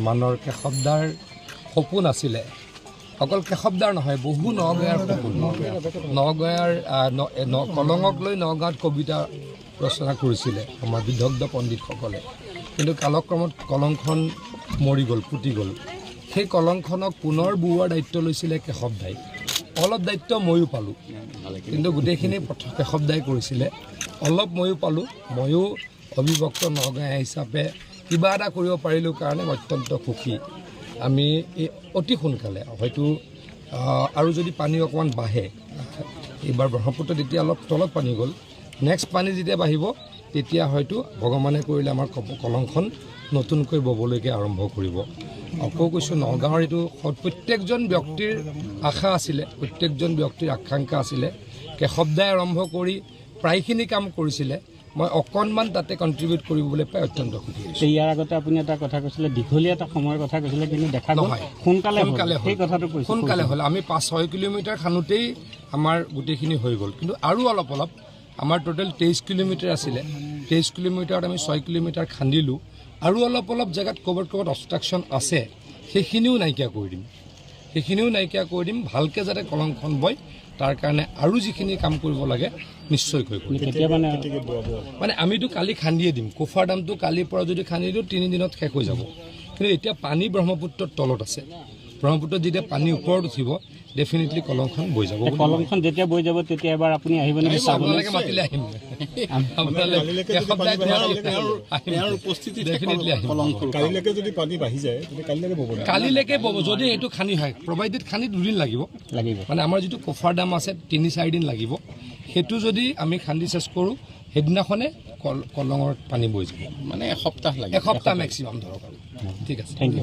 মানৰ কেশৱদাৰ সপোন আছিলে। অকল কেশৱদাৰ নহয়, বহু নগঞাৰ সপোন। নগঞাৰ কলঙক লৈ নগাঁৱত কবিতা ৰচনা কৰিছিলে আমাৰ বিদগ্ধ পণ্ডিতসকলে। কিন্তু কালক্ৰমত কলংখন মৰি গ'ল, পুতি গ'ল। সেই কলংখনক পুনৰ বোৱাৰ দায়িত্ব লৈছিলে কেশৱদাই। অলপ দায়িত্ব ময়ো পালোঁ, কিন্তু গোটেইখিনি কেশৱদাই কৰিছিলে। অলপ ময়ো পালোঁ, ময়ো অবিভক্ত নগাঁৱৰ হিচাপে কিবা এটা কৰিব পাৰিলোঁ কাৰণে অত্যন্ত সুখী। আমি অতি সোনকালে হয়তো আৰু যদি পানী অকণমান বাঢ়ে, এইবাৰ ব্ৰহ্মপুত্ৰত এতিয়া অলপ তলত পানী গ'ল, নেক্সট পানী যেতিয়া বাঢ়িব তেতিয়া হয়তো ভগৱানে কৰিলে আমাৰ কলংখন নতুনকৈ ব'বলৈকে আৰম্ভ কৰিব। আকৌ কৈছোঁ, নগাঁৱৰ এইটো প্ৰত্যেকজন ব্যক্তিৰ আশা আছিলে, প্ৰত্যেকজন ব্যক্তিৰ আকাংক্ষা আছিলে। কেশৱদাই আৰম্ভ কৰি প্ৰায়খিনি কাম কৰিছিলে, মই অকণমান তাতে কণ্ট্ৰিবিউট কৰিবলৈ পাই অত্যন্ত সুখী হৈছোঁ। ইয়াৰ আগতে আপুনি এটা কথা কৈছিলে, দীঘলীয়া এটা সময়ৰ কথা কৈছিলে, কিন্তু দেখা নহয় সোনকালে সেই কথাটো কৈছোঁ। সোনকালে হ'ল। আমি 5-6 কিলোমিটাৰ খানোতেই আমাৰ গোটেইখিনি হৈ গ'ল। কিন্তু আৰু অলপ অলপ আমাৰ টোটেল 23 কিলোমিটাৰ আছিলে। 23 কিলোমিটাৰত আমি 6 কিলোমিটাৰ খান্দিলোঁ। আৰু অলপ অলপ জেগাত ক'ৰবাত অবষ্ট্ৰাকশ্যন আছে, সেইখিনিও নাইকিয়া কৰি দিম। ভালকৈ যাতে কলংখন বয়, তাৰ কাৰণে আৰু যিখিনি কাম কৰিব লাগে নিশ্চয়কৈ কৰিম। মানে আমিতো কালি খান্দিয়ে দিম। কোফাৰ দামটো কালিৰ পৰা যদি খান্দি দিওঁ 3 দিনত শেষ হৈ যাব। কিন্তু এতিয়া পানী ব্ৰহ্মপুত্ৰৰ তলত আছে। ব্ৰহ্মপুত্ৰত যেতিয়া পানী ওপৰত উঠিব, ডেফিনেটলি কলংখন বৈ যাব। কলংখন যেতিয়া বৈ যাব তেতিয়া এবাৰ আপুনি আহিব নেকি? আপোনালোকে মাতিলে আহিম। কালিলৈকে বব যদি এইটো খান্দি হয়। প্ৰভাইডেড খান্দি 2 দিন লাগিব। মানে আমাৰ যিটো কোফাৰ দাম আছে 3-4 দিন লাগিব। সেইটো যদি আমি খান্দি চেষ্টা কৰোঁ, সেইদিনাখনে কলঙৰ পানী বৈ যাব। মানে এসপ্তাহ মেক্সিমাম ধৰক। ঠিক আছে, থেংক ইউ।